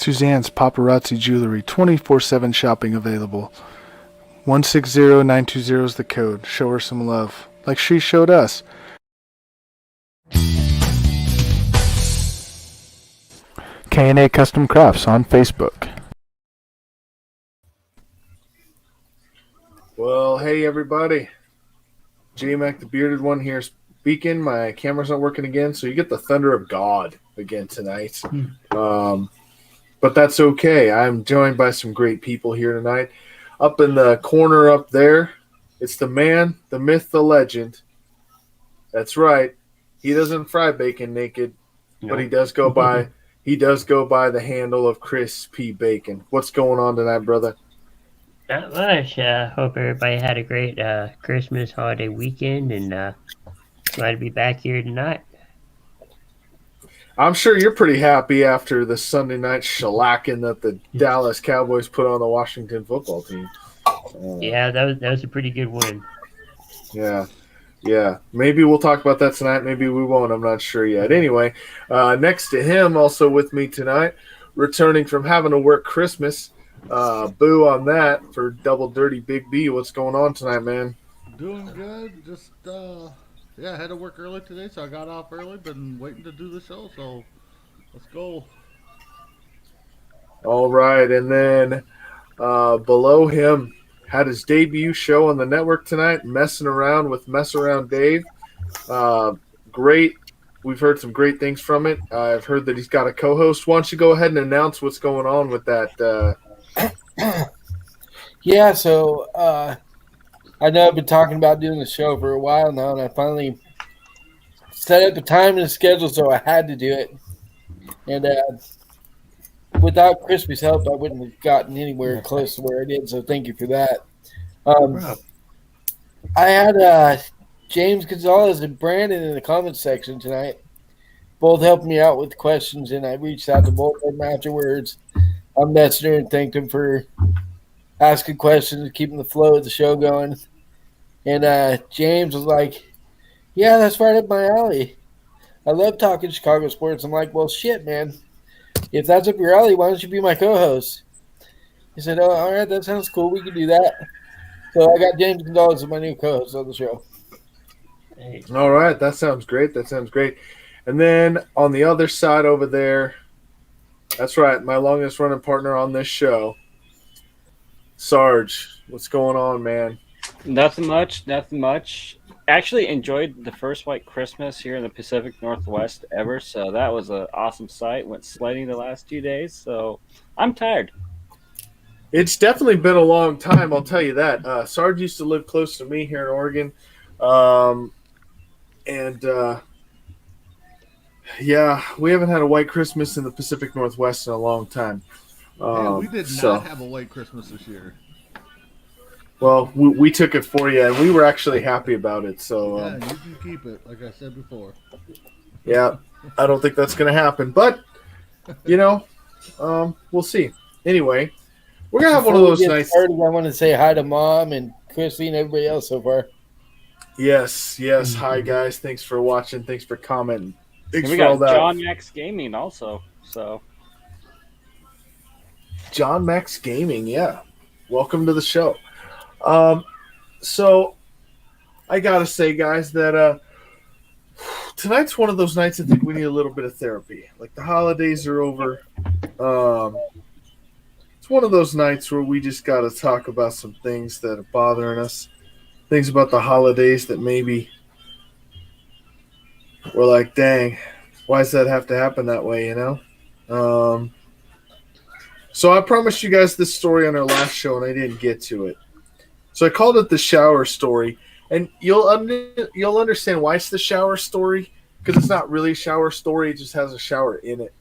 Suzanne's Paparazzi Jewelry, 24/7 shopping available. 160920 is the code. Show her some love, like she showed us. K&A Custom Crafts on Facebook. Well, hey everybody. J-Mac the Bearded One here speaking. My camera's not working again, so you get the thunder of God again tonight. But that's okay. I'm joined by some great people here tonight. Up in the corner up there, it's the man, the myth, the legend. That's right. He doesn't fry bacon naked, but he does go by the handle of Chris P. Bacon. What's going on tonight, brother? Not much. Hope everybody had a great Christmas holiday weekend, and glad to be back here tonight. I'm sure you're pretty happy after the Sunday night shellacking that the Dallas Cowboys put on the Washington football team. Yeah, that was a pretty good win. Yeah. Maybe we'll talk about that tonight. Maybe we won't. I'm not sure yet. Anyway, next to him, also with me tonight, returning from having to work Christmas. Boo on that for Double Dirty Big B. What's going on tonight, man? Doing good. Just I had to work early today, so I got off early. Been waiting to do the show, so let's go. All right, and then below him had his debut show on the network tonight, Messing Around with Mess Around Dave. Great. We've heard some great things from it. I've heard that he's got a co-host. Why don't you go ahead and announce what's going on with that? Yeah, so I know I've been talking about doing the show for a while now, and I finally set up the time and the schedule, so I had to do it. And without Crispy's help, I wouldn't have gotten anywhere close to where I did, so thank you for that. I had James Gonzalez and Brandon in the comments section tonight, both helping me out with questions, and I reached out to both of them afterwards. I messaged her and thanked them for asking questions, keeping the flow of the show going. And James was like, yeah, that's right up my alley. I love talking Chicago sports. I'm like, well, shit, man. If that's up your alley, why don't you be my co-host? He said, oh, all right, that sounds cool. We can do that. So I got James Gonzalez as my new co-host on the show. Hey. All right, that sounds great. And then on the other side over there, that's right, my longest running partner on this show, Sarge. What's going on, man? Nothing much. Actually enjoyed the first white Christmas here in the Pacific Northwest ever, so that was an awesome sight. Went sledding the last 2 days, so I'm tired. It's definitely been a long time, I'll tell you that. Sarge used to live close to me here in Oregon. We haven't had a white Christmas in the Pacific Northwest in a long time. We did not have a white Christmas this year. Well, we took it for you, and we were actually happy about it. So yeah, you can keep it, like I said before. Yeah, I don't think that's going to happen, but we'll see. Anyway, we're gonna have one of those nights. I want to say hi to Mom and Chrissy and everybody else so far. Yes. Hi guys, thanks for watching. Thanks for commenting. Thanks we for all got that. John Max Gaming also. So John Max Gaming, yeah. Welcome to the show. So I gotta say, guys, that tonight's one of those nights I think we need a little bit of therapy. Like the holidays are over. It's one of those nights where we just gotta talk about some things that are bothering us. Things about the holidays that maybe we're like, dang, why does that have to happen that way, So I promised you guys this story on our last show, and I didn't get to it. So I called it the shower story, and you'll understand why it's the shower story, because it's not really a shower story. It just has a shower in it.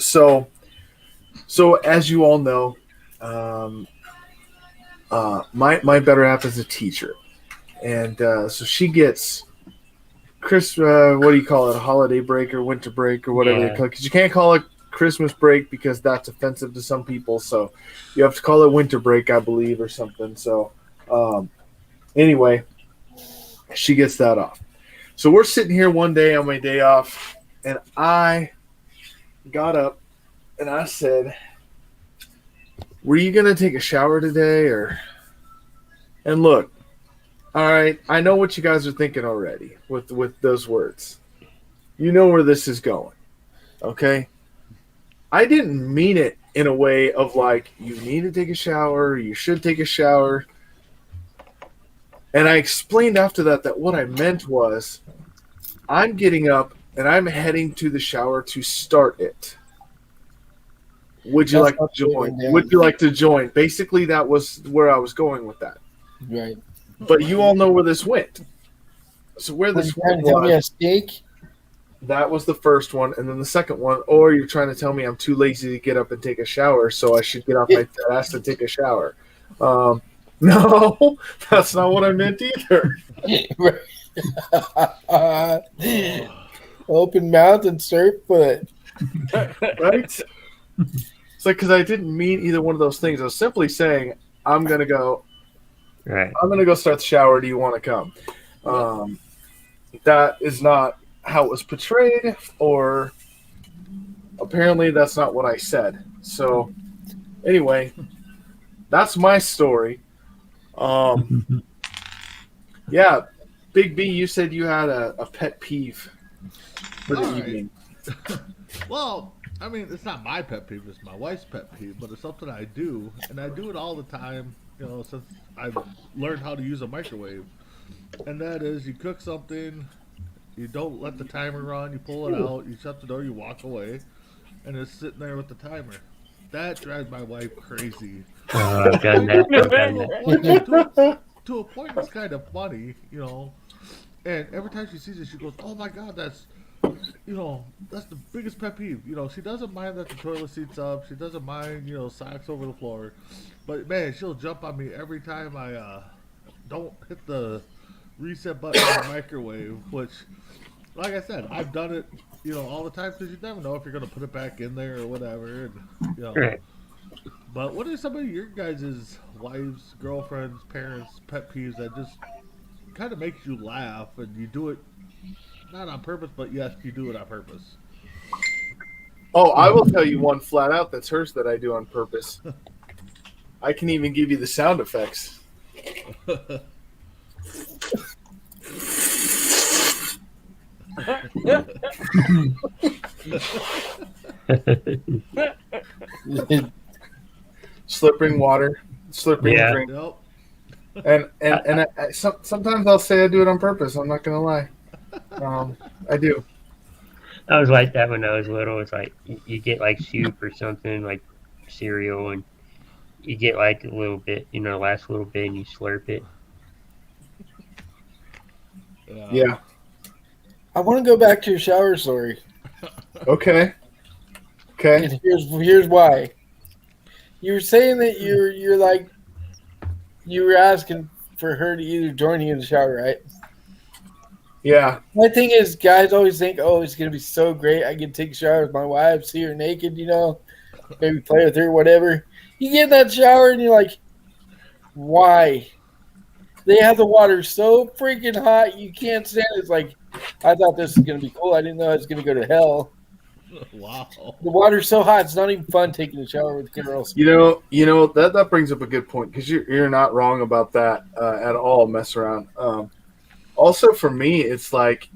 So as you all know, my better half is a teacher, and so she gets what do you call it? A holiday break or winter break or whatever they call it? Because you can't call it Christmas break because that's offensive to some people. So you have to call it winter break, I believe, or something. So anyway, she gets that off. So we're sitting here one day on my day off, and I got up and I said, "Were you gonna take a shower today, or?" And look, all right, I know what you guys are thinking already with those words. You know where this is going, okay? I didn't mean it in a way of like you need to take a shower, you should take a shower. And I explained after that what I meant was I'm getting up and I'm heading to the shower to start it. Would you like to join? Would you like to join? Basically, that was where I was going with that. Right. But you all know where this went. So where this Trying went to tell me a was, steak? that was the first one, and then the second one, or you're trying to tell me I'm too lazy to get up and take a shower, so I should get off my fat ass to take a shower. No, that's not what I meant either. Open mouth and surf foot. Right? It's like, because I didn't mean either one of those things. I was simply saying, I'm going to go start the shower. Do you want to come? That is not how it was portrayed, or apparently that's not what I said. So anyway, that's my story. Yeah, Big B, you said you had a pet peeve for the All right. evening. Well, I mean, it's not my pet peeve; it's my wife's pet peeve. But it's something I do, and I do it all the time. You know, since I've learned how to use a microwave, and that is, you cook something, you don't let the timer run, you pull it out, you shut the door, you walk away, and it's sitting there with the timer. That drives my wife crazy. I've done that. I've done that. To a point, it's kind of funny, you know. And every time she sees it, she goes, "Oh my God, that's the biggest pet peeve." You know, she doesn't mind that the toilet seat's up. She doesn't mind, socks over the floor. But man, she'll jump on me every time I don't hit the reset button on the microwave. Which, like I said, I've done it, all the time, because you never know if you're gonna put it back in there or whatever. And, Right. But what are some of your guys' wives, girlfriends, parents' pet peeves that just kind of makes you laugh, and you do it not on purpose, but yes, you do it on purpose? Oh, I will tell you one flat out that's hers that I do on purpose. I can even give you the sound effects. Slurping water, slurping Yeah. drink. Yep. And sometimes I'll say I do it on purpose. I'm not going to lie. I do. I was like that when I was little. It's like you get like soup or something, like cereal, and you get like a little bit, last little bit, and you slurp it. Yeah. I want to go back to your shower story. Okay. And here's why. You were saying that you're like, you were asking for her to either join you in the shower, right? Yeah. My thing is, guys always think, "Oh, it's gonna be so great. I can take a shower with my wife, see her naked, maybe play with her, whatever." You get in that shower and you're like, "Why?" They have the water so freaking hot you can't stand it. It's like, I thought this was gonna be cool. I didn't know I was gonna go to hell. Wow. The water's so hot; it's not even fun taking a shower with girls. That brings up a good point, because you're not wrong about that at all. Mess around. Also, for me, it's like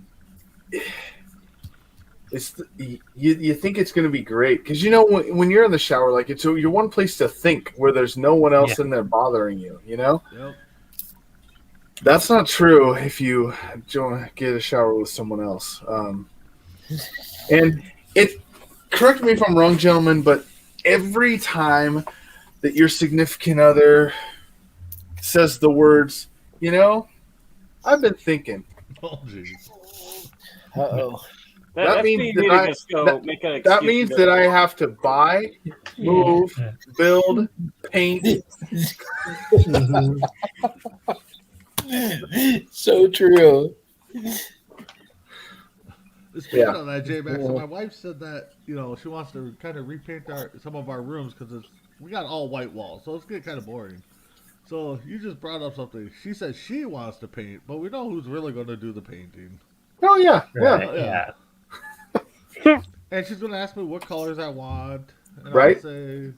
you think it's going to be great, because when you're in the shower, like it's your one place to think where there's no one else in there bothering you. Yep. That's not true if you get a shower with someone else. And correct me if I'm wrong, gentlemen, but every time that your significant other says the words, I've been thinking. Oh, jeez. Uh-oh. That means that means that I have to buy, move, build, paint. So true. Speaking of that, J-Max, so my wife said that, she wants to kind of repaint some of our rooms, because we got all white walls, so it's getting kind of boring. So you just brought up something. She said she wants to paint, but we know who's really going to do the painting. Oh, yeah. Right, Yeah. And she's going to ask me what colors I want, And Right. I'll say,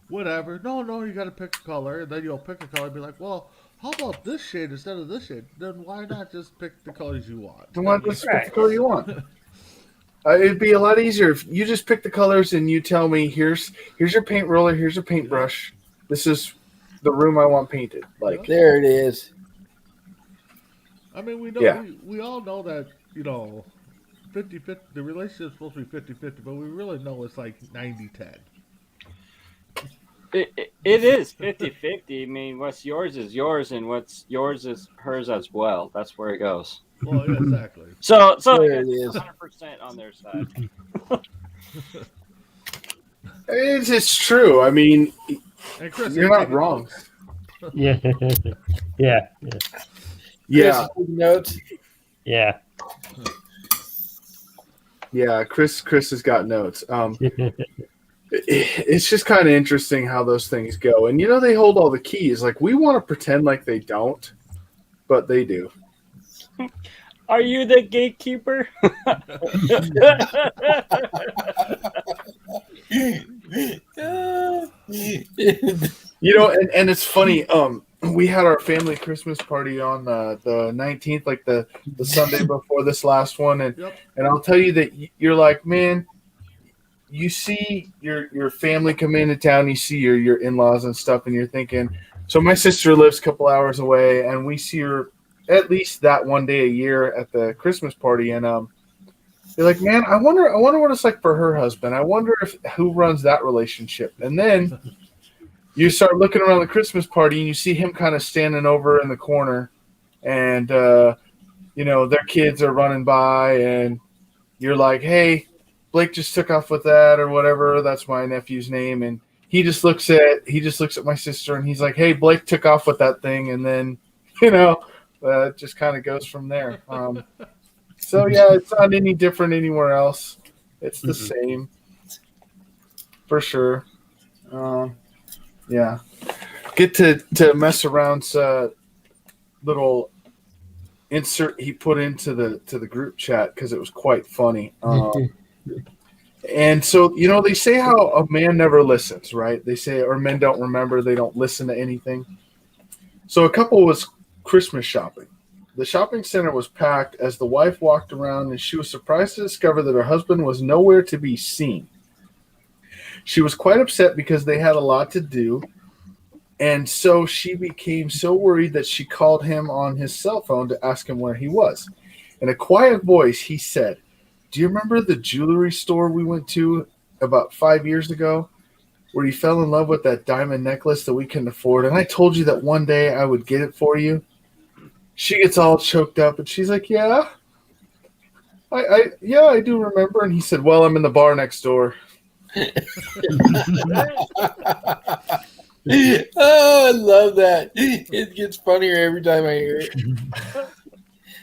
whatever. No, you got to pick a color. And then you'll pick a color and be like, well, how about this shade instead of this shade? Then why not just pick the colors you want? You want this Right. pick the color you want. It'd be a lot easier if you just pick the colors and you tell me, here's your paint roller, here's your paintbrush. This is the room I want painted. Like, There it is. I mean, we know Yeah. we all know that, 50-50, the relationship's supposed to be 50-50, but we really know it's like 90-10. It is 50-50. I mean, what's yours is yours, and what's yours is hers as well. That's where it goes. Well, yeah, exactly. So There it's it is. 100% on their side. it's true. I mean, And Chris, you're you not taking wrong. notes? Yeah. Yeah. Yeah, Chris, notes. Yeah. yeah. Chris has got notes. It's just kind of interesting how those things go, and they hold all the keys. Like, we want to pretend like they don't, but they do. Are you the gatekeeper? And it's funny. We had our family Christmas party on the 19th, like the Sunday before this last one, and Yep. and I'll tell you that you're like, man, you see your family come into town, you see your in-laws and stuff, and you're thinking. So my sister lives a couple hours away, and we see her at least that one day a year at the Christmas party, and you're like, man, I wonder what it's like for her husband. I wonder who runs that relationship, and then. You start looking around the Christmas party and you see him kind of standing over in the corner, and their kids are running by, and you're like, "Hey, Blake just took off with that or whatever." That's my nephew's name, and he just looks at my sister and he's like, "Hey, Blake took off with that thing," and then it just kind of goes from there. So yeah, it's not any different anywhere else. It's the same, for sure. Yeah, get to mess around. Little insert he put into the group chat because it was quite funny. And so they say how a man never listens, right? They say, or men don't remember, they don't listen to anything. So a couple was Christmas shopping. The shopping center was packed as the wife walked around, and she was surprised to discover that her husband was nowhere to be seen. She was quite upset because they had a lot to do, and so she became so worried that she called him on his cell phone to ask him where he was. In a quiet voice, he said, "Do you remember the jewelry store we went to about 5 years ago where you fell in love with that diamond necklace that we couldn't afford? And I told you that one day I would get it for you?" She gets all choked up, and she's like, "Yeah, I do remember." And he said, "Well, I'm in the bar next door." Oh, I love that. It gets funnier every time I hear it.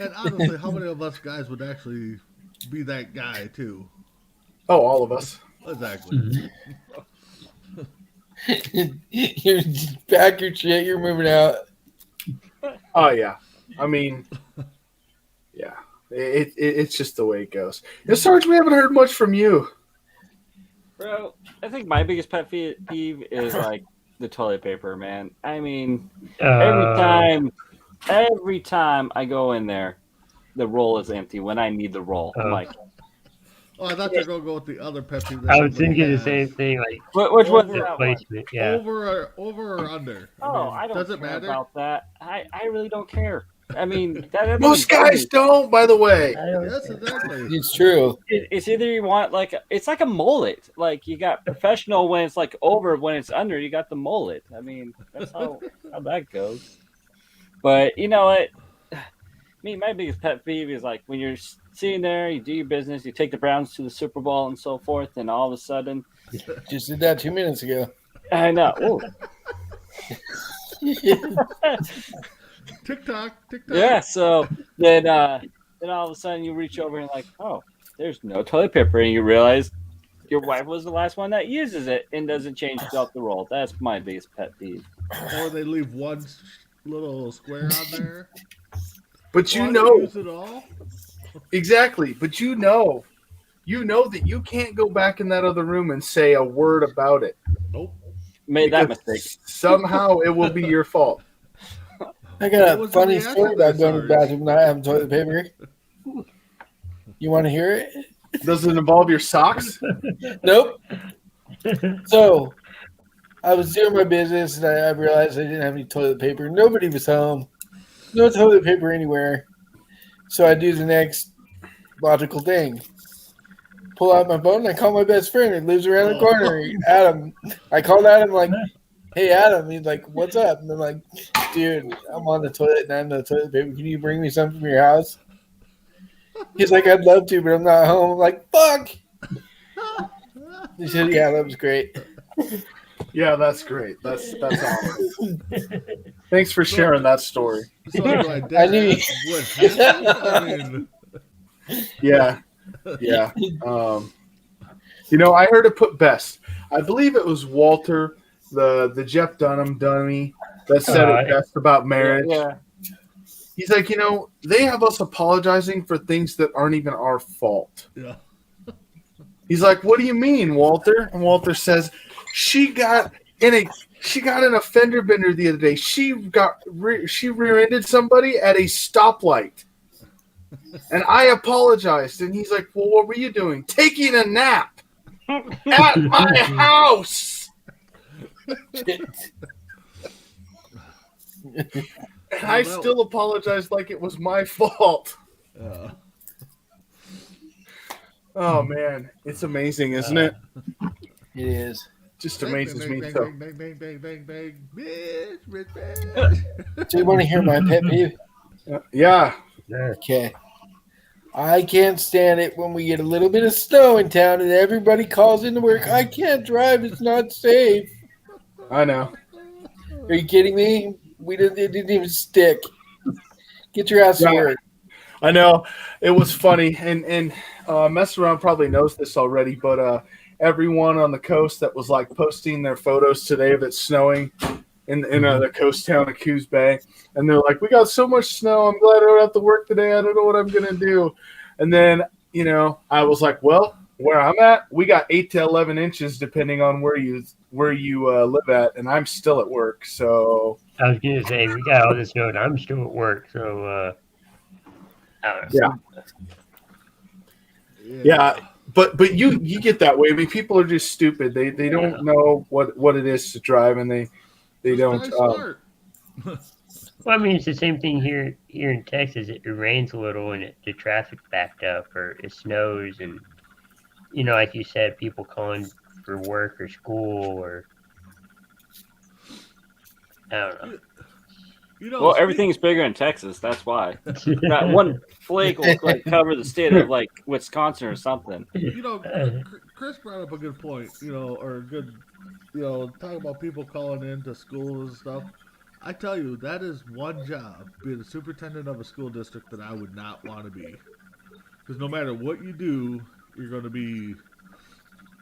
And honestly, how many of us guys would actually be that guy too? Oh, all of us. Exactly. You pack your shit, you're moving out. Oh, yeah. I mean, yeah. It's just the way it goes. Sarge, we haven't heard much from you. Bro, I think my biggest pet peeve is like the toilet paper, man. I mean, every time I go in there, the roll is empty when I need the roll. I'm like, Oh, I thought you were gonna go with the other pet peeve. I was thinking the same thing. Like which one's Over- that one? placement. Yeah. Over or under? Oh, I don't does it care matter? about that. I really don't care. I mean, that Most guys don't, by the way. Yes, exactly. It's true. It's either you want it's like a mullet. Like you got professional when it's like over, when it's under, you got the mullet. I mean, that's how that goes. But you know what? My biggest pet peeve is like when you're sitting there, you do your business, you take the Browns to the Super Bowl and so forth, and all of a sudden, Just did that 2 minutes ago. I know. Ooh. TikTok. Yeah, so then all of a sudden you reach over and like, oh, there's no toilet paper, and you realize your wife was the last one that uses it and doesn't change out the roll. That's my biggest pet peeve. Or they leave one little square on there. But Why don't use it all? exactly. But you know that you can't go back in that other room and say a word about it. Nope. Made that Because mistake. somehow it will be your fault. I got What a was the funny reaction story there, about going to the Sarge? bathroom and not having toilet paper. You want to hear it? Does it involve your socks? Nope. So I was doing my business and I realized I didn't have any toilet paper. Nobody was home. No toilet paper anywhere. So I do the next logical thing. Pull out my phone and I call my best friend who lives around the corner, Adam. I called Adam like, hey, Adam. He's like, what's up? And I'm like, dude, I'm on the toilet and I have no toilet paper. Can you bring me some from your house? He's like, I'd love to, but I'm not home. I'm like, fuck. He said, yeah, that was great. Yeah, that's great. That's awesome. Thanks for sharing that story. So do I I knew- ask what happened? I mean, Yeah. I heard it put best. I believe it was Walter, the Jeff Dunham dummy, that said it best about marriage. Yeah. He's like, they have us apologizing for things that aren't even our fault. yeah. He's like, what do you mean, Walter? And Walter says, she got in a fender bender the other day. She rear-ended somebody at a stoplight. And I apologized. And he's like, well, what were you doing? Taking a nap at my house. And I still apologized like it was my fault. Oh, man. It's amazing, isn't it? It is. Just amazes me. Bang, So. bang, bang, bang, bang, bang, bang, bitch, bitch, bitch. So you want to hear my pet peeve? Yeah. Okay. I can't stand it when we get a little bit of snow in town and everybody calls into work. I can't drive. It's not safe. I know. Are you kidding me? It didn't even stick. Get your ass to work. I know. It was funny. And Mess Around probably knows this already, but everyone on the coast that was like posting their photos today of it snowing in the coast town of Coos Bay. And they're like, we got so much snow. I'm glad I don't have to work today. I don't know what I'm going to do. And then, I was like, well, where I'm at, we got 8 to 11 inches depending on where you live at. And I'm still at work. So I was going to say, we got all this snow and I'm still at work. So, I don't know. Yeah. But you get that way. I mean, people are just stupid. They don't know what it is to drive, and they don't. Well, I mean, it's the same thing here in Texas. It rains a little and the traffic's backed up, or it snows, and like you said, people calling for work or school, or I don't know. Well, everything's bigger in Texas. That's why. That one flake will cover the state of like Wisconsin or something. Chris brought up a good point. Or a good, talking about people calling into schools and stuff. I tell you, that is one job, being a superintendent of a school district, that I would not want to be. Because no matter what you do, you're going to be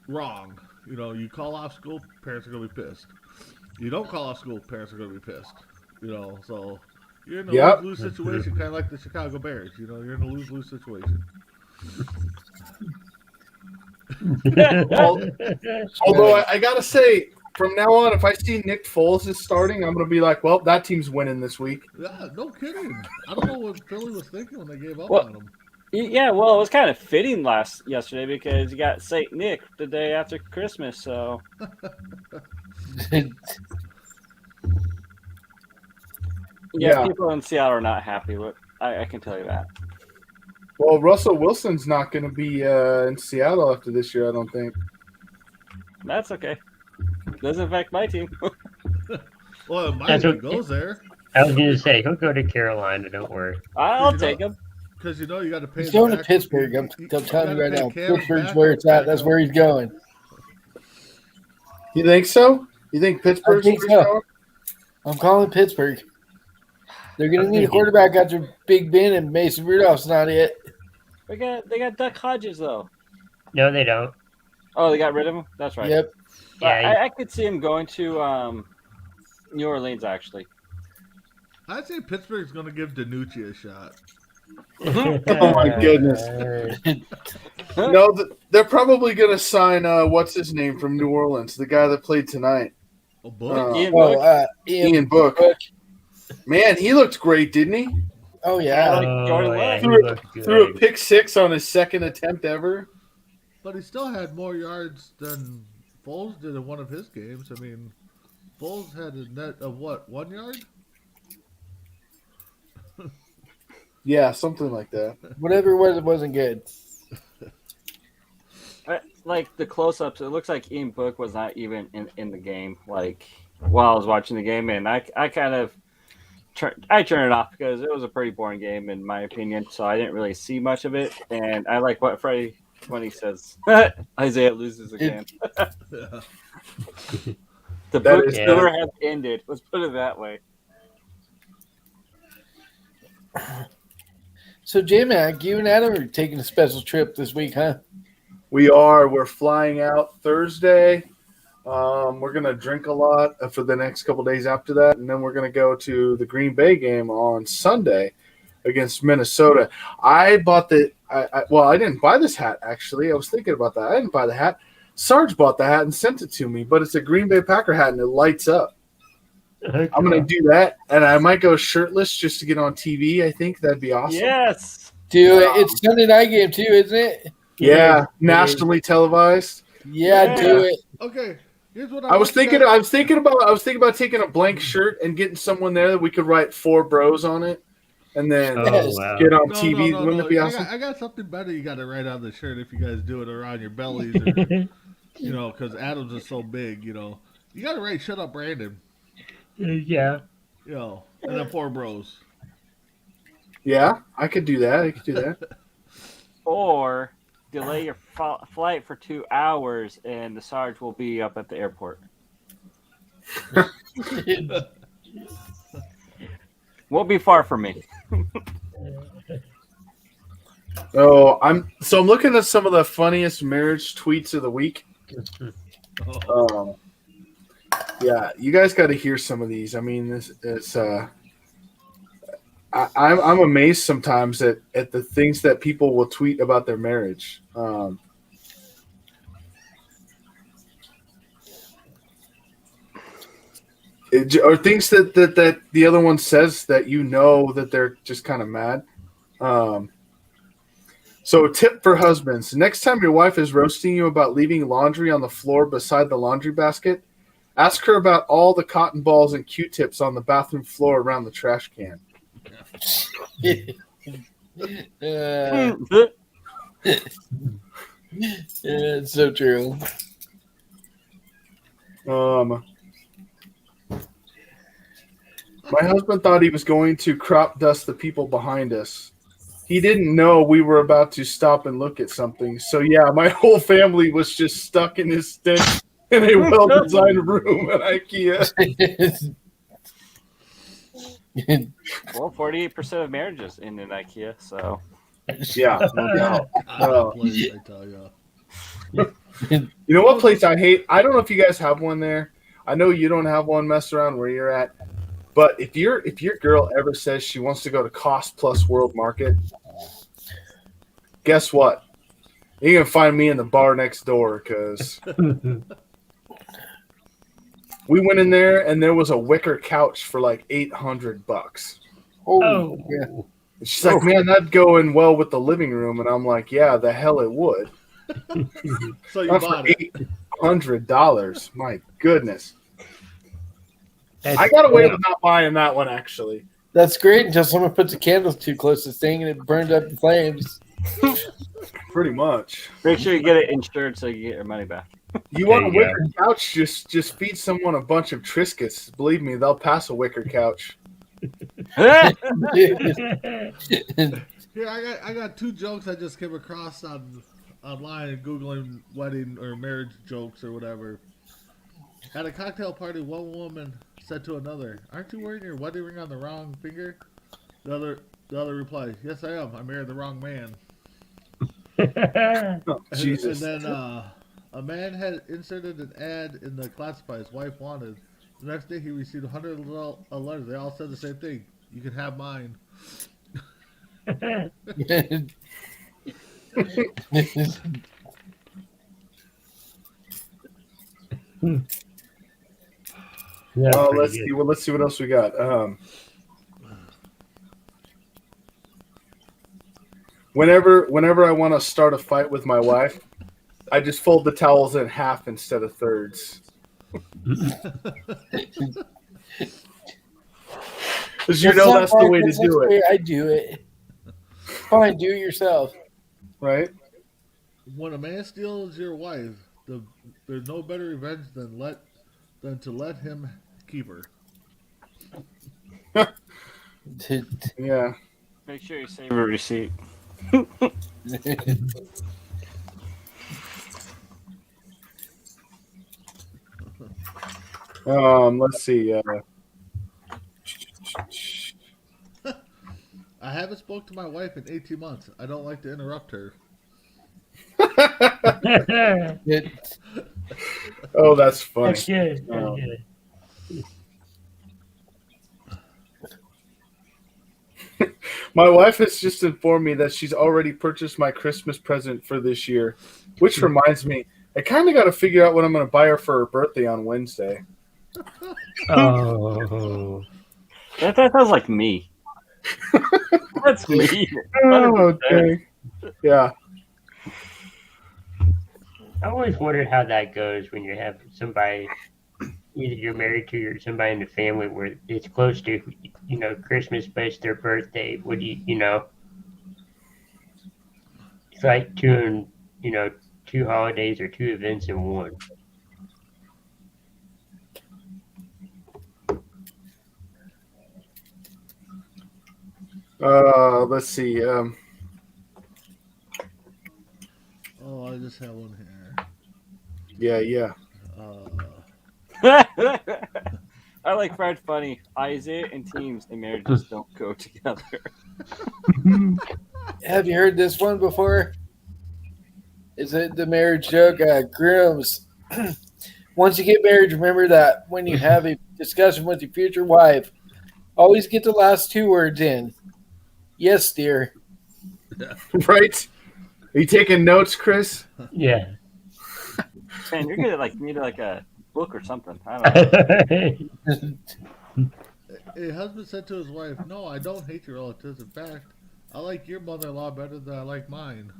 wrong. You call off school, parents are going to be pissed. You don't call off school, parents are going to be pissed. So you're in a lose-lose situation, kind of like the Chicago Bears. You're in a lose-lose situation. Although I gotta say, from now on, if I see Nick Foles is starting, I'm gonna be like, well, that team's winning this week. Yeah, no kidding. I don't know what Philly was thinking when they gave up on him. Yeah, well, it was kind of fitting yesterday because you got Saint Nick the day after Christmas, so. Yeah, people in Seattle are not happy with. I can tell you that. Well, Russell Wilson's not going to be in Seattle after this year, I don't think. That's okay. Doesn't affect my team. Well, it might if he goes there. I was going to say, he'll go to Carolina, don't worry. I'll take him. Because you got to pay. He's going to Pittsburgh. I'm telling you right now. Pittsburgh's where it's at. That's where he's going. You think so? You think Pittsburgh's where he's going? I'm calling Pittsburgh. They're going to need a quarterback after Big Ben and Mason Rudolph's not it. They got Duck Hodges though. No, they don't. Oh, they got rid of him. That's right. Yep. Yeah, I could see him going to New Orleans actually. I'd say Pittsburgh's going to give DiNucci a shot. Oh my goodness! No, they're probably gonna sign what's his name from New Orleans, the guy that played tonight, A book? Ian Oh, Book? Ian Book. Man, he looked great, didn't he? Oh I yeah. like Jordan Oh, yeah, Love. he looked Threw a good. pick six on his second attempt ever. But he still had more yards than Foles did in one of his games. I mean, Foles had a net of what, 1 yard? Yeah, something like that. Whatever it was, it wasn't good. Like the close-ups, it looks like Ian Book was not even in the game. Like while I was watching the game, and I kind of turned it off because it was a pretty boring game in my opinion. So I didn't really see much of it. And I like what Freddie when he says Isaiah loses again. Yeah. The That book is- tour has ended. Let's put it that way. So, J-Mac, you and Adam are taking a special trip this week, huh? We're flying out Thursday. We're gonna drink a lot for the next couple days after that, and then we're gonna go to the Green Bay game on Sunday against Minnesota. I bought I didn't buy this hat actually. I was thinking about that. I didn't buy the hat. Sarge bought the hat and sent it to me, but it's a Green Bay Packer hat and it lights up. I'm gonna do that, and I might go shirtless just to get on TV. I think that'd be awesome. Yes. Dude, it's Sunday night game too, isn't it? Yeah, nationally televised. Yeah, Yeah. do it. Okay, here's what I was want you thinking. guys- I was thinking about taking a blank shirt and getting someone there that we could write 4 bros on it, and then Oh, Yes. wow. get on No, TV. no, no, Wouldn't no. it be I awesome? got, I got something better you got to write on the shirt if you guys do it around your bellies, or, because Adams is so big, You got to write "Shut up, Brandon," Yeah. and then 4 bros. Yeah, I could do that. Or delay your flight for 2 hours, and the Sarge will be up at the airport. Won't be far from me. Oh, I'm looking at some of the funniest marriage tweets of the week. Oh, Yeah, you guys got to hear some of these. I mean, this is. I'm amazed sometimes at the things that people will tweet about their marriage. Or things that the other one says that that they're just kind of mad. So, a tip for husbands: next time your wife is roasting you about leaving laundry on the floor beside the laundry basket, ask her about all the cotton balls and Q-tips on the bathroom floor around the trash can. Yeah, it's so true. My husband thought he was going to crop dust the people behind us. He didn't know we were about to stop and look at something. So yeah, my whole family was just stuck in his stench in a well-designed room at IKEA. Well, 48% of marriages end in IKEA, so Yeah, no doubt. Oh. please, I tell you. You know what place I hate? I don't know if you guys have one there. I know you don't have one mess around where you're at. But if your girl ever says she wants to go to Cost Plus World Market, guess what? You can find me in the bar next door because we went in there and there was a wicker couch for like $800. Oh. Yeah. And she's like, "Man, that'd go in well with the living room," and I'm like, "Yeah, the hell it would." So you Not for bought it. $800. My goodness, That's I got away cool. with not buying that one actually. That's great until someone puts a candle too close to the thing and it burns up in flames. Pretty much. make sure you get it insured so you get your money back. You want a There you wicker couch? Just feed someone a bunch of Triscuits. Believe me, they'll pass a wicker couch. Here, I got 2 jokes I just came across online googling wedding or marriage jokes or whatever. At a cocktail party, one woman said to another, "Aren't you wearing your wedding ring on the wrong finger?" The other replied, "Yes, I am. I married the wrong man." Oh, Jesus. And then a man had inserted an ad in the classified his wife wanted. The next day, he received 100 letters. They all said the same thing: "You can have mine." That's Well, pretty let's good. see. Well, let's see what else we got. Whenever I want to start a fight with my wife, I just fold the towels in half instead of thirds. Because you know that's the way to do it, I do it. Fine, do it yourself. right? When a man steals your wife, there's no better revenge than to let him keep her. Yeah. Make sure you save a receipt. Let's see. I haven't spoke to my wife in 18 months. I don't like to interrupt her. Oh, that's funny. That's good. That's good. My wife has just informed me that she's already purchased my Christmas present for this year, which reminds me, I kind of got to figure out what I'm going to buy her for her birthday on Wednesday. Oh. That sounds like me. That's me. Oh, dang. Yeah. I always wondered how that goes when you have somebody, either you're married to or somebody in the family where it's close to, Christmas, but it's their birthday. What do it's like two holidays or two events in one. Let's see. Oh, I just have one here. Yeah. I like Fred funny. Isaiah and teams and marriages don't go together. Have you heard this one before? Is it the marriage joke? Grooms. Once you get married, remember that when you have a discussion with your future wife, always get the last two words in. Yes, dear. Right? Are you taking notes, Chris? Yeah. Man, you're gonna need a book or something. I don't know. A husband said to his wife, "No, I don't hate your relatives. In fact, I like your mother-in-law better than I like mine."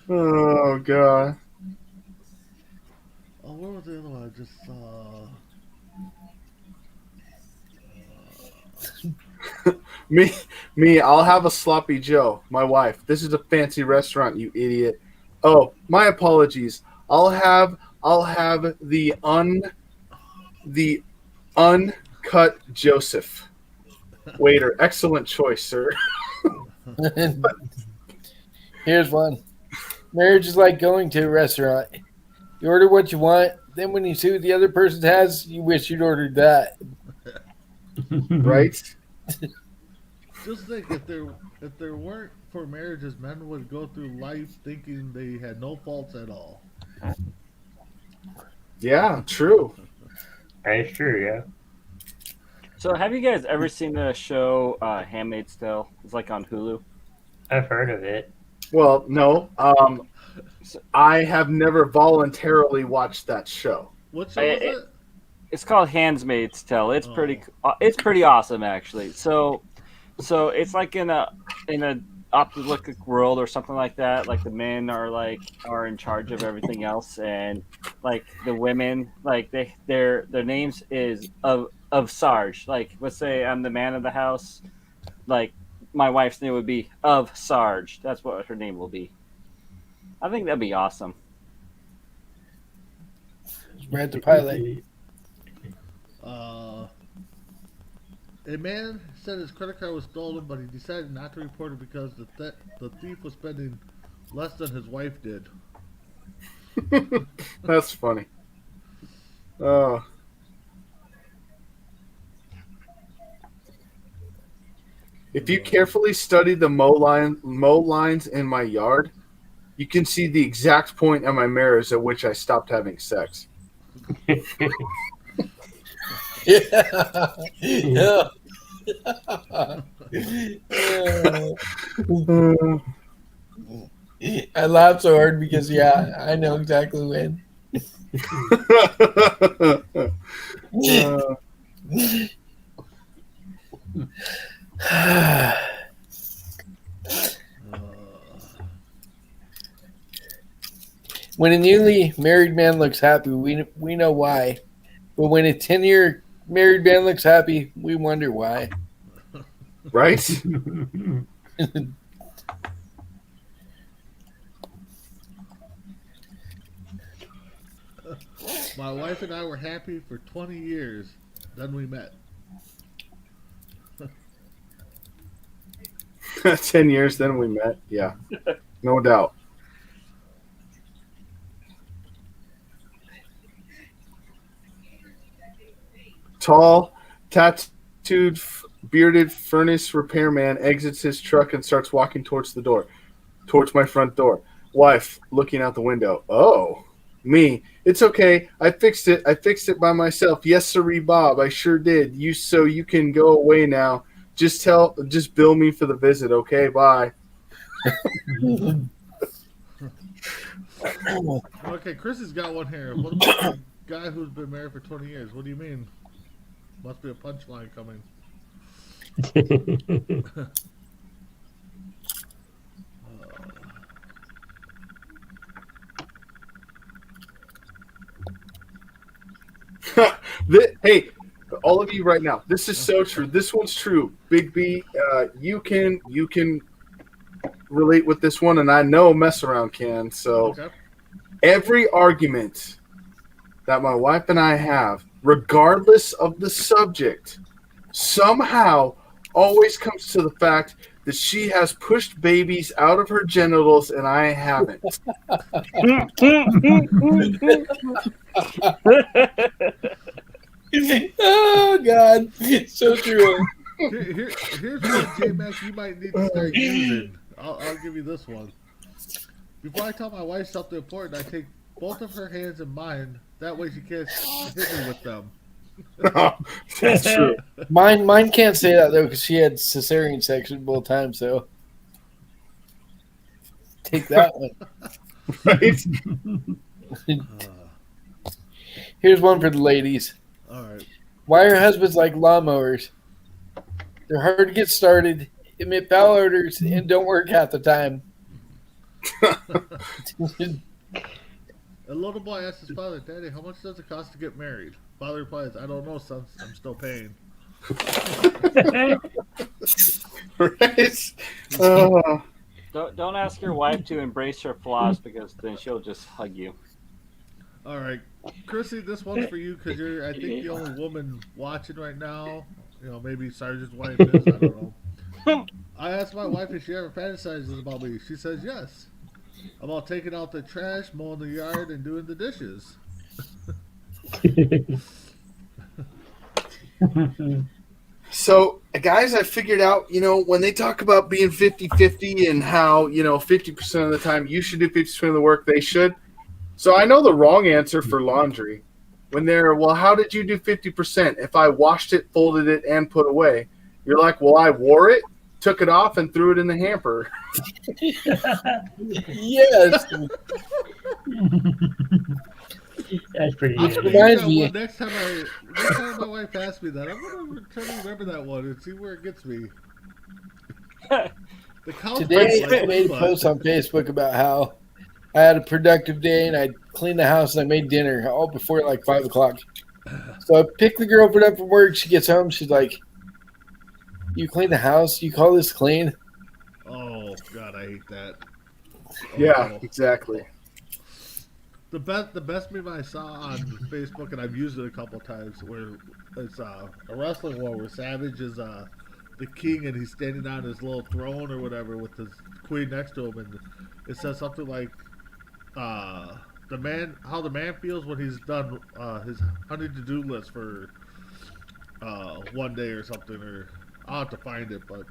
Oh, God. Oh, where was the other one? I just saw. Me, I'll have a sloppy Joe. My wife. This is a fancy restaurant, you idiot. Oh, my apologies. I'll have the uncut Joseph. Waiter, excellent choice, sir. Here's one. Marriage is like going to a restaurant. You order what you want, then when you see what the other person has, you wish you'd ordered that. Right? Just think, if there weren't for marriages, men would go through life thinking they had no faults at all. Yeah, true. That's true, yeah. So, have you guys ever seen the show Handmaid's Tale? It's like on Hulu. I've heard of it. Well, no. I have never voluntarily watched that show. What show is it? It's called Handmaid's Tale. It's pretty awesome, actually. So it's like in a apocalyptic world or something like that. Like the men are in charge of everything else, and like the women, like their names is of Sarge. Like, let's say I'm the man of the house. Like, my wife's name would be of Sarge. That's what her name will be. I think that'd be awesome. Brad the pilot. A man said his credit card was stolen, but he decided not to report it because the thief was spending less than his wife did. That's funny. Oh. If you carefully study the mow lines in my yard, you can see the exact point in my marriage at which I stopped having sex. Yeah. I laughed so hard because, yeah, I know exactly when. When a newly married man looks happy, we know why. But when a 10-year married man looks happy, we wonder why. Right? My wife and I were happy for 20 years. Then we met. 10 years, then we met. Yeah, no doubt. Tall, tattooed, bearded furnace repairman exits his truck and starts walking towards the door, towards my front door. Wife looking out the window. Oh, me. It's okay. I fixed it. I fixed it by myself. Yes, sirree, Bob. I sure did. You can go away now. Just bill me for the visit. Okay, bye. Okay, Chris has got one here. What about the guy who's been married for 20 years? What do you mean? Must be a punchline coming. Hey, all of you right now, this is so true. This one's true. Big B, you can relate with this one, and I know Mess Around can. So Okay. every argument that my wife and I have, regardless of the subject, somehow always comes to the fact that she has pushed babies out of her genitals and I haven't. Oh, God. So true. Here's one, J-Mac, you might need to start using. I'll give you this one. Before I tell my wife something important, I take both of her hands in mine. That way she can't hit me with them. That's true. Mine can't say that, though, because she had cesarean section both times, so. Take that one. Right? Here's one for the ladies. All right. Why are husbands like lawnmowers? They're hard to get started, emit foul odors, and don't work half the time. A little boy asks his father, Daddy, how much does it cost to get married? Father replies, I don't know, son. I'm still paying. Right? Don't ask your wife to embrace her flaws because then she'll just hug you. All right. Chrissy, this one's for you because you're, I think, the only woman watching right now. You know, maybe Sergeant's wife is. I don't know. I asked my wife if she ever fantasizes about me. She says yes. About taking out the trash, mowing the yard, and doing the dishes. So, guys, I figured out, when they talk about being 50-50 and how, 50% of the time you should do 50% of the work, they should. So I know the wrong answer for laundry. When they're, well, how did you do 50%? If I washed it, folded it, and put away. You're like, well, I wore it, took it off, and threw it in the hamper. Yes. That's pretty I'm good. gonna Reminds use that me- one next time my wife asks me that. I'm gonna try to remember that one and see where it gets me. The couch Today bites I like made a butt. post on Facebook about how I had a productive day and I cleaned the house and I made dinner all before like 5 o'clock. So I picked the girlfriend up from work. She gets home. She's like, "You clean the house? You call this clean?" Oh God, I hate that. Yeah, Oh. exactly. The best meme I saw on Facebook, and I've used it a couple times, where it's a wrestling one where Savage is the king and he's standing on his little throne or whatever with his queen next to him, and it says something like, how the man feels when he's done his 100 to-do list for one day or something, or I'll have to find it, but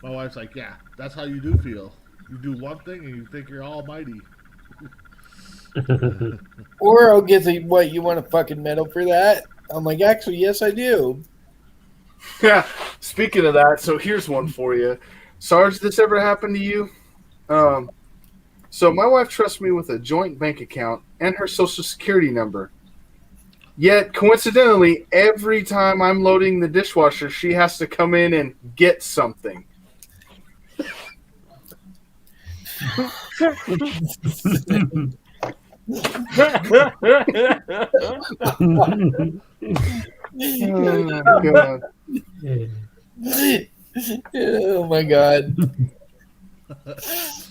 my wife's like, yeah, that's how you do feel. You do one thing and you think you're almighty. Or I'll get the, what, you want a fucking medal for that? I'm like, actually, yes, I do. Yeah. Speaking of that, so here's one for you. Sarge, this ever happened to you? So my wife trusts me with a joint bank account and her social security number. Yet, coincidentally, every time I'm loading the dishwasher, she has to come in and get something. Oh, God. Oh my god.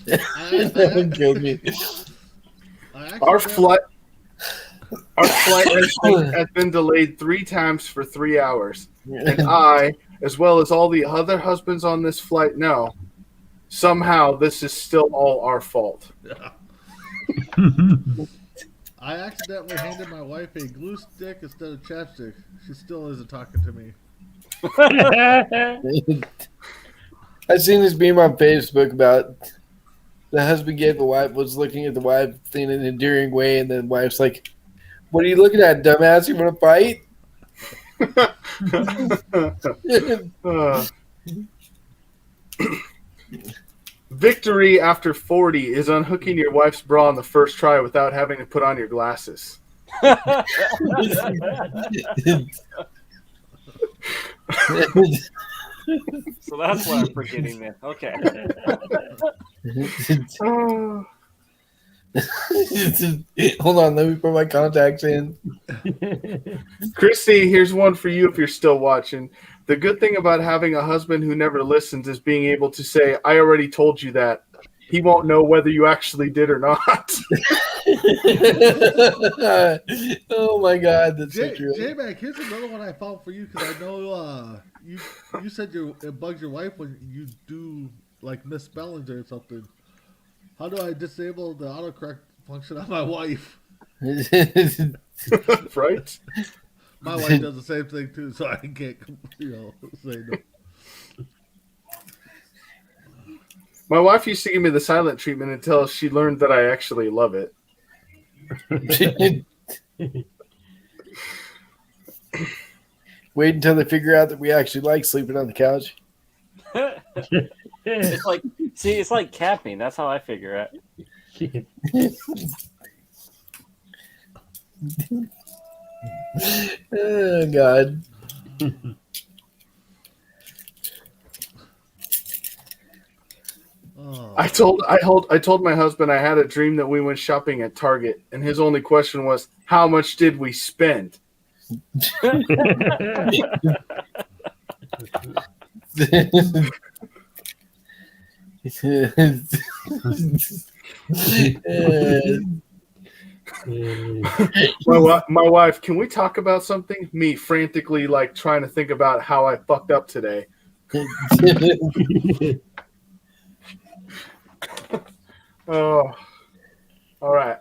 That one killed me. Our flight has been delayed 3 times for 3 hours. And I, as well as all the other husbands on this flight, know somehow this is still all our fault. I accidentally handed my wife a glue stick instead of chapstick. She still isn't talking to me. I seen this meme on Facebook about the husband was looking at the wife in an endearing way, and the wife's like, "What are you looking at, dumbass? You want to fight?" Victory after 40 is unhooking your wife's bra on the first try without having to put on your glasses. So that's why I'm forgetting that. Okay. Hold on, let me put my contacts in. Christy, here's one for you if you're still watching. The good thing about having a husband who never listens is being able to say, I already told you that. He won't know whether you actually did or not. Oh my god, that's so true. J-Mac, here's another one I found for you because I know you said it bugs your wife when you do like misspellings or something. How do I disable the autocorrect function on my wife? Right? My wife does the same thing too, so I can't, say no. My wife used to give me the silent treatment until she learned that I actually love it. Wait until they figure out that we actually like sleeping on the couch. It's like, see, it's like capping. That's how I figure it. Oh god. Oh. I told my husband I had a dream that we went shopping at Target, and his only question was, "How much did we spend?" My wife, can we talk about something? Me frantically like trying to think about how I fucked up today. Oh, all right.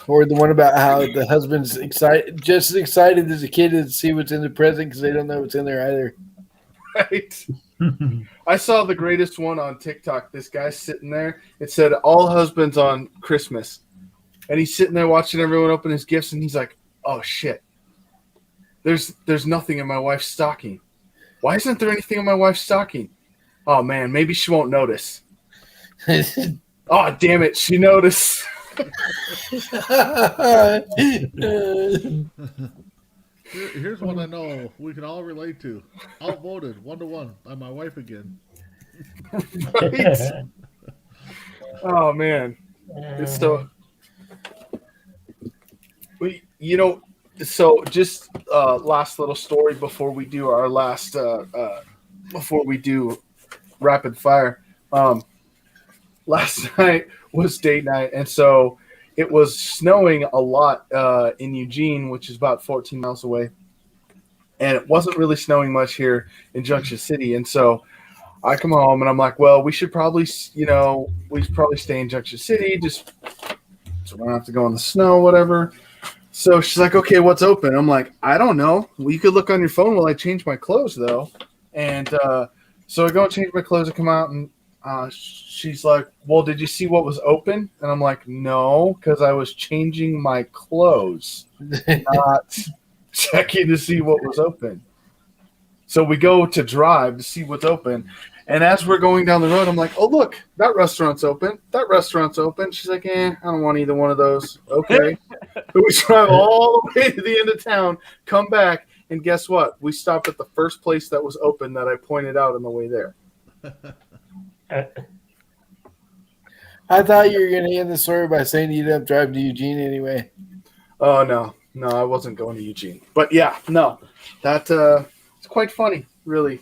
Or the one about how the husband's just as excited as a kid to see what's in the present because they don't know what's in there either. Right. I saw the greatest one on TikTok. This guy's sitting there. It said all husbands on Christmas. And he's sitting there watching everyone open his gifts, and he's like, oh, shit. There's nothing in my wife's stocking. Why isn't there anything in my wife's stocking? Oh, man, maybe she won't notice. Oh, damn it. She noticed. Here's one I know we can all relate to. Outvoted 1-1 by my wife again. Right? Oh, man. It's so... So just last little story before we do our last before we do rapid fire. Last night was date night, and so it was snowing a lot in Eugene, which is about 14 miles away, and it wasn't really snowing much here in Junction City. And so I come home and I'm like, well, we should probably stay in Junction City just so we don't have to go in the snow, whatever. So she's like, okay, what's open? I'm like, I don't know. Well, you could look on your phone while I change my clothes, though. And so I go and change my clothes and come out, and she's like, well, did you see what was open? And I'm like, no, because I was changing my clothes, not checking to see what was open. So we go to drive to see what's open. And as we're going down the road, I'm like, oh, look, that restaurant's open. That restaurant's open. She's like, I don't want either one of those. Okay. We drive all the way to the end of town, come back, and guess what? We stopped at the first place that was open that I pointed out on the way there. I thought you were going to end the story by saying you'd up drive to Eugene anyway. Oh, no. No, I wasn't going to Eugene. But, yeah, no. That it's quite funny, really.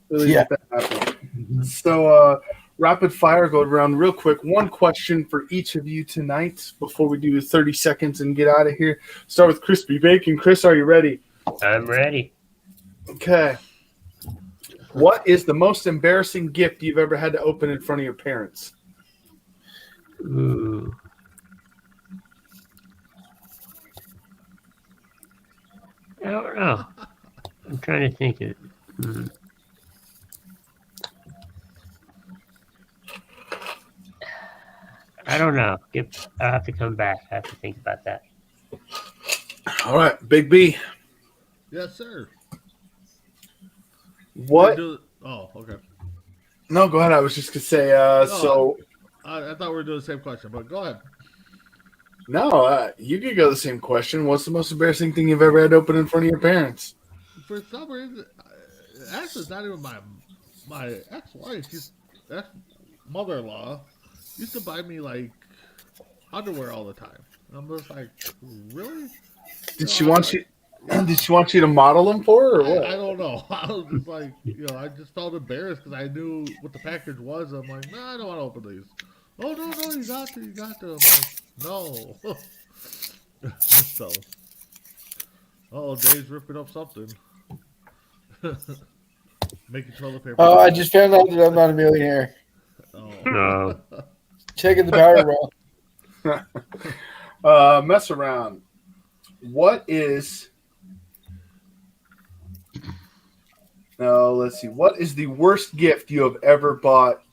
Really Yeah. make that happen. So, rapid fire, go around real quick. One question for each of you tonight before we do 30 seconds and get out of here. Start with Crispy Bacon. Chris, are you ready? I'm ready. Okay. What is the most embarrassing gift you've ever had to open in front of your parents? Ooh. I don't know. I'm trying to think of. I don't know. I'll have to come back. I have to think about that. All right, Big B. Yes, sir. What? Oh, okay. No, go ahead. I was just going to say, so. I thought we were doing the same question, but go ahead. No, you could go the same question. What's the most embarrassing thing you've ever had to open in front of your parents? For some reason, actually, it's not even my ex-wife. She's ex-mother-in-law used to buy me like underwear all the time. I'm just like, really? Did she want you? Did she want you to model them for her, or what? I don't know. I was just like, I just felt embarrassed because I knew what the package was. I'm like, no, I don't want to open these. Oh, no, you got to. I'm like, no. So, Dave's ripping up something. Making toilet paper. Oh, I just found out that I'm not a millionaire. Oh. No. Checking the Powerball. Mess around. What is? No, let's see. What is the worst gift you have ever bought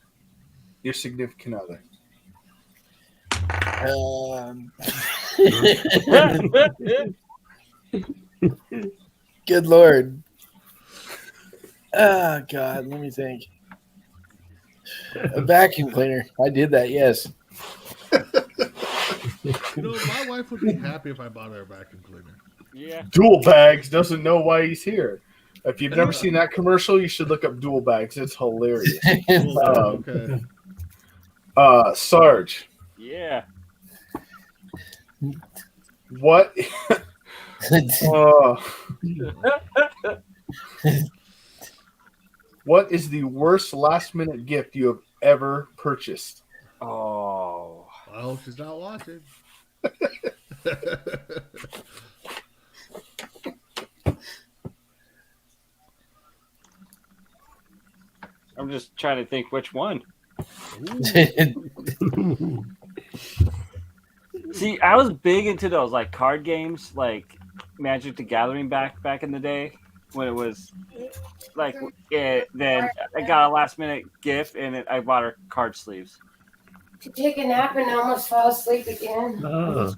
your significant other? Good Lord. Oh, God. Let me think. A vacuum cleaner. I did that, yes. My wife would be happy if I bought her a vacuum cleaner. Yeah. Dual Bags doesn't know why he's here. If you've never seen that commercial, you should look up Dual Bags. It's hilarious. Okay. Sarge, Yeah. what? What is the worst last-minute gift you have ever purchased? Oh. I hope she's not watching. I'm just trying to think which one. See, I was big into those like card games, like Magic the Gathering back in the day when it was like. Then I got a last minute gift and I bought her card sleeves. To take a nap and almost fall asleep again. Oh.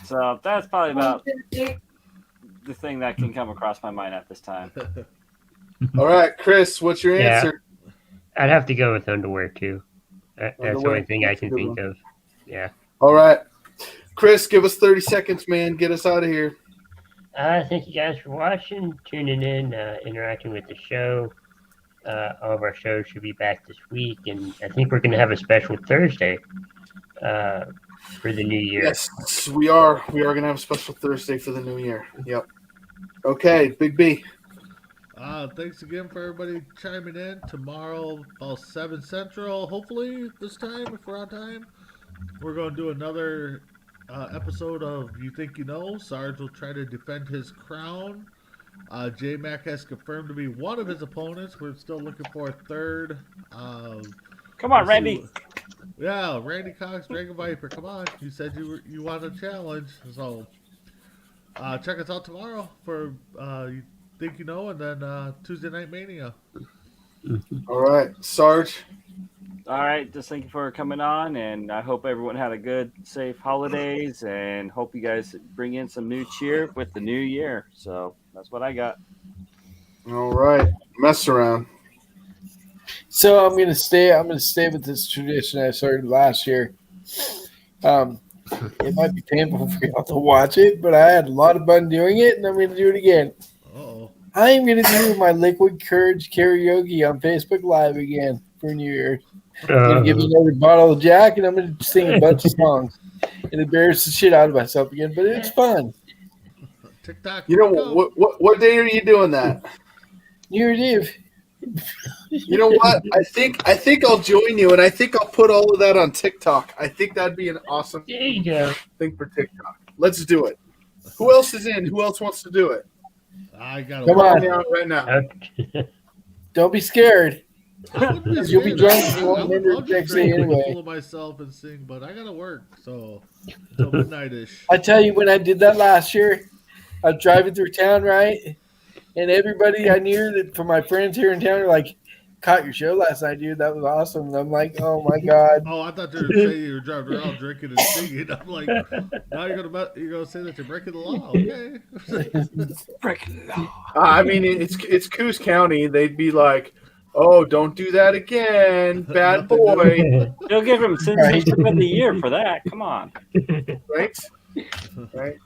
So that's probably about the thing that can come across my mind at this time. All right, Chris, what's your Yeah. answer? I'd have to go with underwear too. That's the Underwear. only thing I can Good think one. of. Yeah. All right, Chris, give us 30 seconds, man. Get us out of here. Thank you guys for watching, tuning in, interacting with the show. All of our shows should be back this week, and I think we're going to have a special Thursday for the new year. Yes, we are. We are going to have a special Thursday for the new year. Yep. Okay, Big B. Thanks again for everybody chiming in. Tomorrow, about 7 Central, hopefully this time, if we're on time, we're going to do another episode of You Think You Know. Sarge will try to defend his crown. J-Mac has confirmed to be one of his opponents. We're still looking for a third. Come on, Randy. Yeah, Randy Cox, Dragon Viper. Come on. You said you wanted a challenge. So check us out tomorrow for You Think You Know, and then Tuesday Night Mania. All right, Sarge. All right, just thank you for coming on, and I hope everyone had a good, safe holidays, and hope you guys bring in some new cheer with the new year. So That's what I got. All right. Mess around. So I'm gonna stay with this tradition I started last year. It might be painful for y'all to watch it, but I had a lot of fun doing it, and I'm gonna do it again. Uh-oh. I am gonna do my Liquid Courage karaoke on Facebook Live again for New Year's. I'm gonna give you another bottle of Jack, and I'm gonna sing a bunch of songs and embarrass the shit out of myself again. But it's fun. TikTok. You know what day are you doing that? New Year's Eve. You know what? I think I'll join you, and I think I'll put all of that on TikTok. I think that'd be an awesome There you go. thing for TikTok. Let's do it. Who else is in? Who else wants to do it? I got Come Call on. me out right now. Don't be scared. You'll be drunk I'll before midnight just next drink day anyway. full of myself and sing, but I gotta work, so till midnight-ish. I tell you, when I did that last year, I was driving through town, right? And everybody I knew that from my friends here in town were like, caught your show last night, dude. That was awesome. And I'm like, oh my God. Oh, I thought you were saying you were driving around drinking and singing. I'm like, now you're gonna say that you're breaking the law, okay? I mean, it's Coos County. They'd be like, "Oh, don't do that again, bad boy." You'll give him Citizenship of the Year for that. Come on. Right? Right.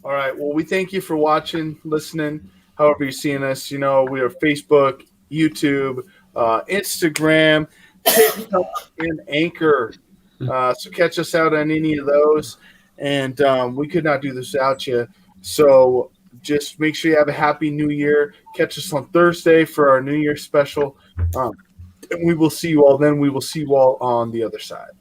All right. Well, we thank you for watching, listening, however you're seeing us. You know, we are Facebook, YouTube, Instagram, TikTok, and Anchor. So catch us out on any of those. And we could not do this without you. So just make sure you have a happy new year. Catch us on Thursday for our New Year special. And we will see you all then. We will see you all on the other side.